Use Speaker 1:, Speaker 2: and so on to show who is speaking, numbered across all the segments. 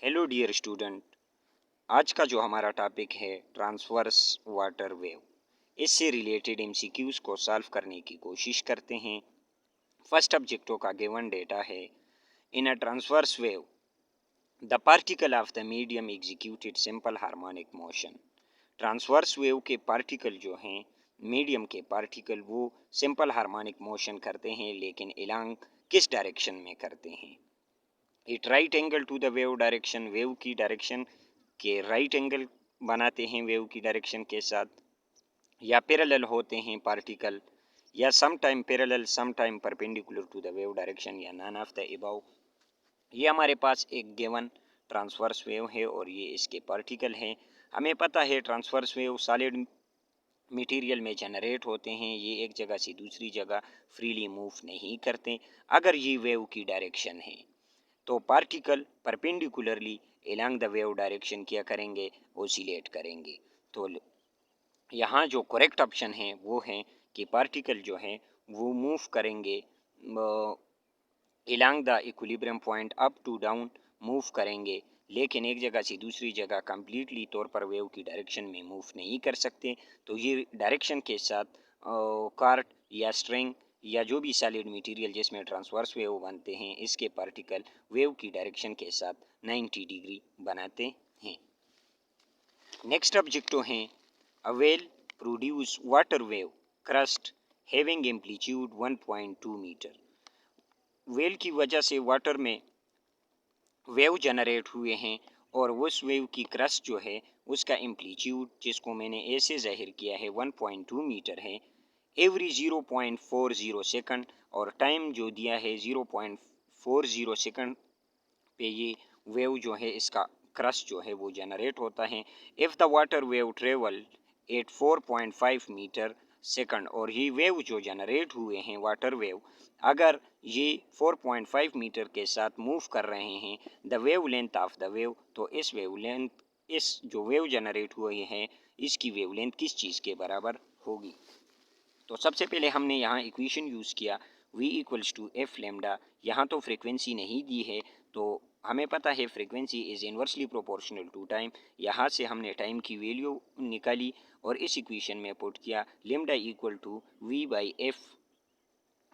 Speaker 1: Hello dear student, आज का जो हमारा टॉपिक है ट्रांसवर्स वाटर वेव। इससे रिलेटेड एमसीक्यूज को सॉल्व करने की कोशिश करते हैं। फर्स्ट ऑब्जेक्टिव का गिवन डेटा है, in a transverse wave the particle of the medium executed simple harmonic motion. Transverse wave के पार्टिकल जो हैं, मीडियम के पार्टिकल, वो सिंपल हार्मोनिक मोशन करते हैं, लेकिन अलोंग किस डायरेक्शन में करते हैं? It right angle to the wave direction, wave की डायरेक्शन के राइट एंगल बनाते हैं वेव की डायरेक्शन के साथ, या पैरेलल होते हैं पार्टिकल, या some time parallel some time perpendicular to the wave direction, या नन ऑफ द अबव। ये हमारे पास एक गिवन ट्रांसवर्स वेव है और ये इसके पार्टिकल हैं। हमें पता है ट्रांसवर्स वेव सॉलिड मटेरियल में जनरेट होते हैं, ये एक जगह से दूसरी जगह फ्रीली मूव नहीं करते। अगर ये वेव की डायरेक्शन है तो particle perpendicularly along the wave direction क्या करेंगे? ओसिलेट करेंगे। तो यहाँ जो करेक्ट ऑप्शन है वो है कि पार्टिकल जो है वो मूव करेंगे along the equilibrium point, up to down move करेंगे, लेकिन एक जगह से दूसरी जगह कम्प्लीटली तौर पर वेव की डायरेक्शन में मूव नहीं कर सकते। तो ये डायरेक्शन के साथ कार्ट या स्ट्रिंग या जो भी सॉलिड मटेरियल जिसमें ट्रांसवर्स वेव बनते हैं, इसके पार्टिकल वेव की डायरेक्शन के साथ 90 डिग्री बनाते हैं। नेक्स्ट ऑब्जेक्टिव है, a well produce water wave crust having amplitude 1.2 meter. Well की वजह से वाटर में वेव जनरेट हुए हैं और उस वेव की क्रस्ट जो है उसका एम्पलीट्यूड, जिसको मैंने ऐसे जाहिर किया है, 1.2 मीटर है एवरी 0.40 सेकंड, और टाइम जो दिया है 0.40 सेकंड पे ये वेव जो है, इसका क्रस्ट जो है वो जनरेट होता है। If the water wave travel at 4.5 meter second, और ये वेव जो जनरेट हुए हैं वाटर वेव, अगर ये 4.5 मीटर के साथ मूव कर रहे हैं, the wave length of the wave, तो इस वेव लेंथ, इस जो वेव जनरेट हुए हैं, इसकी वेव लेंथ किस चीज़ के बराबर होगी? तो सबसे पहले हमने यहाँ इक्वेशन यूज़ किया v equals to F lambda. यहाँ तो फ्रीक्वेंसी नहीं दी है, तो हमें पता है frequency is inversely proportional to time. यहाँ से हमने टाइम की वैल्यू निकाली और इस इक्वेशन में पुट किया, lambda equal to V by F,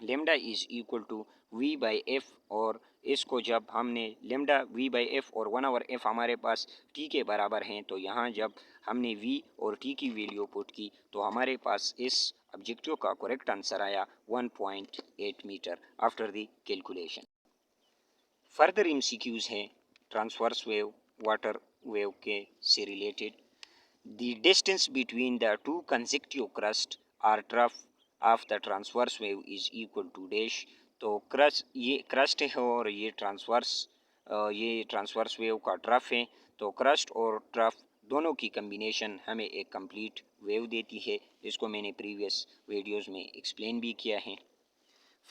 Speaker 1: lambda is equal to V by F. और इसको जब हमने लेमडा वी बाई एफ और 1/f हमारे पास टी के बराबर हैं, तो यहाँ जब हमने वी और टी की वैल्यू पुट की तो हमारे पास इस ऑब्जेक्टिव का करेक्ट आंसर आया 1.8 meter after the calculation. Further MCQs हैं ट्रांसवर्स वेव वाटर वेव के से related. The distance between the two consecutive crust or trough of the transverse wave is equal to dash. तो ये crust है और ये transverse wave का trough है। तो क्रस्ट और ट्रफ दोनों की कम्बिनेशन हमें एक कंप्लीट वेव देती है, जिसको मैंने प्रीवियस वीडियोस में एक्सप्लेन भी किया है।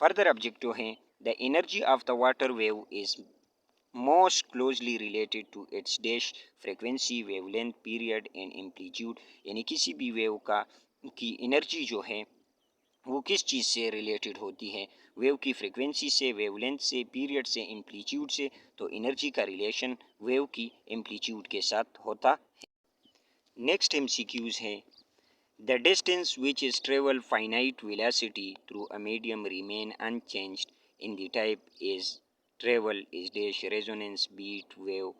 Speaker 1: फर्दर ऑब्जेक्टिव है, the energy of the water wave is most closely related to its dash frequency, wavelength, period and amplitude। यानी किसी भी वेव का की एनर्जी जो है वो किस चीज़ से रिलेटेड होती है? वेव की फ्रीक्वेंसी से, वेवलेंथ से, पीरियड से, एम्पलीट्यूड से। तो एनर्जी का रिलेशन वेव की एम्पलीट्यूड के साथ होता है। नेक्स्ट एमसीक्यूज है, the distance which is travel finite velocity through a medium remain unchanged in the type is travel is dash resonance beat wave,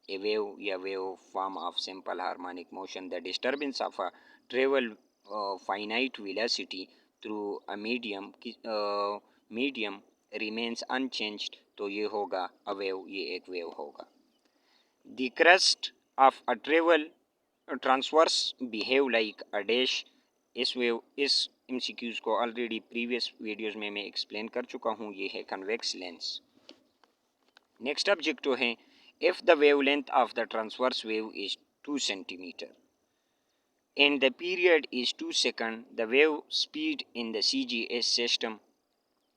Speaker 1: a wave या wave form of simple harmonic motion। The disturbance of a travel finite velocity through a medium remains unchanged, तो ये होगा a wave, ये एक wave होगा। The crust of a travel transverse behave like a dash। इस wave इस MCQs को already previous videos में मैं एक्सप्लेन कर चुका हूँ। ये है कन्वेक्स लेंस। नेक्स्ट ऑब्जेक्टिव है, if the wavelength of the transverse wave is 2 centimetre and the period is 2 second, the wave speed in the CGS system.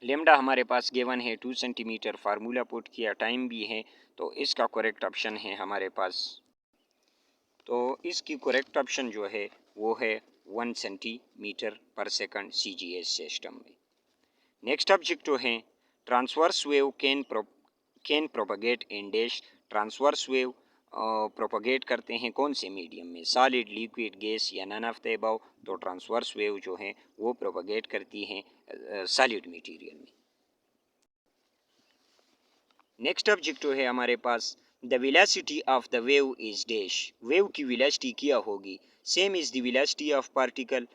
Speaker 1: Lambda हमारे पास गिवन है 2 सेंटीमीटर, फार्मूला पुट किया, time भी है, तो इसका correct option है हमारे पास, तो इसकी करेक्ट ऑप्शन जो है वो है 1 सेंटीमीटर पर सेकंड CGS सिस्टम में। नेक्स्ट ऑब्जेक्टिव है, transverse wave can propagate in dash transverse wave propagate करते हैं कौन से मीडियम में, सॉलिड, लिक्विड, गैस या नन ऑफ द अबव। तो ट्रांसवर्स वेव जो है वो प्रोपोगेट करती हैं सॉलिड मटेरियल में। नेक्स्ट ऑब्जेक्टिव है हमारे पास, the velocity of the wave is dash. Wave की वेलोसिटी क्या होगी, same is the velocity of particle.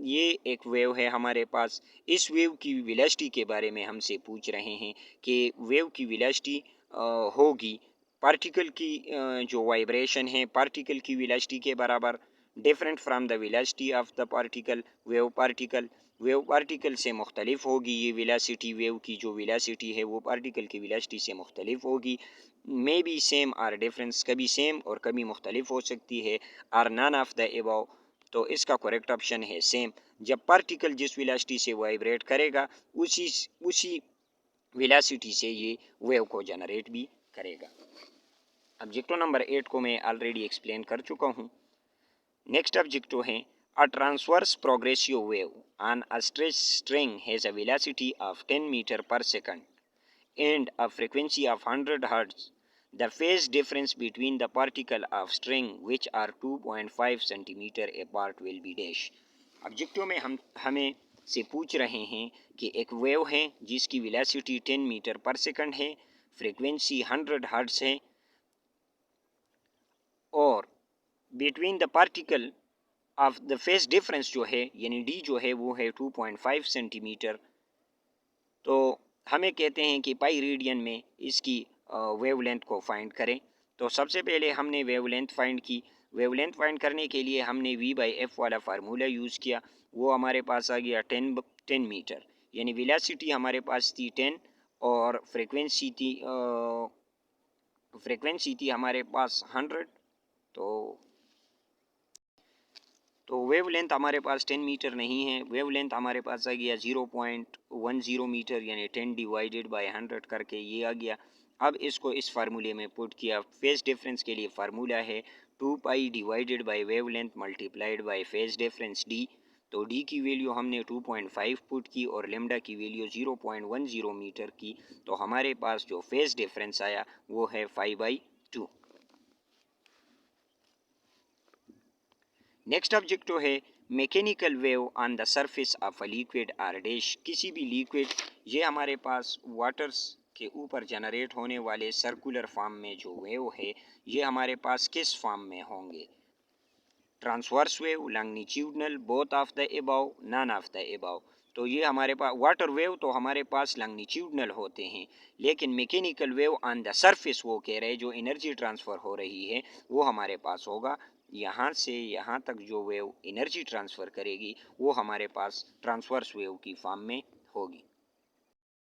Speaker 1: ये एक वेव है हमारे पास, इस वेव की वेलोसिटी के बारे में हमसे पूछ रहे हैं कि वेव की वेलोसिटी होगी पार्टिकल की जो वाइब्रेशन है पार्टिकल की वेलोसिटी के बराबर, different from the velocity of the particle. Wave particle से मुख्तलिफ होगी, ये वेलोसिटी वेव की जो वेलोसिटी है वो पार्टिकल की वेलोसिटी से मुख्तलिफ होगी। मे बी सेम और डिफरेंस, कभी सेम और कभी मुख्तलिफ हो सकती है, और नन ऑफ द अबव। तो इसका करेक्ट ऑप्शन है सेम। जब पार्टिकल जिस वेलोसिटी से वाइब्रेट करेगा उसी वेलोसिटी से ये वेव को जनरेट भी करेगा। ऑब्जेक्टिव नंबर 8 को मैं ऑलरेडी एक्सप्लेन कर चुका हूँ। नेक्स्ट ऑब्जेक्टिव है, a transverse progressive wave on a stretch string has a velocity of 10 meter पर second and a frequency of 100 Hz. The phase difference between the particle of string which are 2.5 centimeter apart will be dash. Objective में हमें से पूछ रहे हैं कि एक wave है जिसकी वेलोसिटी 10 मीटर पर सेकंड है, फ्रीक्वेंसी 100 हर्ट्ज है और between the particle of the phase difference जो है यानी डी जो है वो है 2.5 सेंटीमीटर। तो हमें कहते हैं कि पाई रेडियन में इसकी वेवलेंथ को फाइंड करें। तो सबसे पहले हमने वेवलेंथ फाइंड की। वेवलेंथ फाइंड करने के लिए हमने V/F वाला फार्मूला यूज़ किया, वो हमारे पास आ गया 10 मीटर, यानी वेलोसिटी हमारे पास थी 10 और फ्रीक्वेंसी थी हमारे पास 100। तो वेवलेंथ हमारे पास 10 मीटर नहीं है, वेवलेंथ हमारे पास आ गया 0.10 मीटर, यानी 10 डिवाइडेड बाय 100 करके ये आ गया। अब इसको इस फार्मूले में पुट किया। फेज डिफरेंस के लिए फार्मूला है 2 पाई divided by wavelength multiplied by phase difference D. तो डी की वैल्यू हमने 2.5 पुट की और लेमडा की वैल्यू 0.10 मीटर की। तो हमारे पास जो फेज डिफरेंस आया वो है 5/2। नेक्स्ट ऑब्जेक्टिव है, mechanical wave on the surface of a liquid are dash. किसी भी लिक्विड, ये हमारे पास वाटर्स के ऊपर जनरेट होने वाले सर्कुलर फॉर्म में जो वेव है ये हमारे पास किस फॉर्म में होंगे, transverse wave, longitudinal, both of the above, none of the above. तो ये हमारे पास वाटर वेव तो हमारे पास लॉन्गिट्यूडनल होते हैं, लेकिन mechanical wave on the surface वो कह रहे हैं जो एनर्जी ट्रांसफ़र हो रही है वो हमारे पास होगा, यहाँ से यहाँ तक जो वेव एनर्जी ट्रांसफ़र करेगी वो हमारे पास ट्रांसवर्स वेव की फॉर्म में होगी।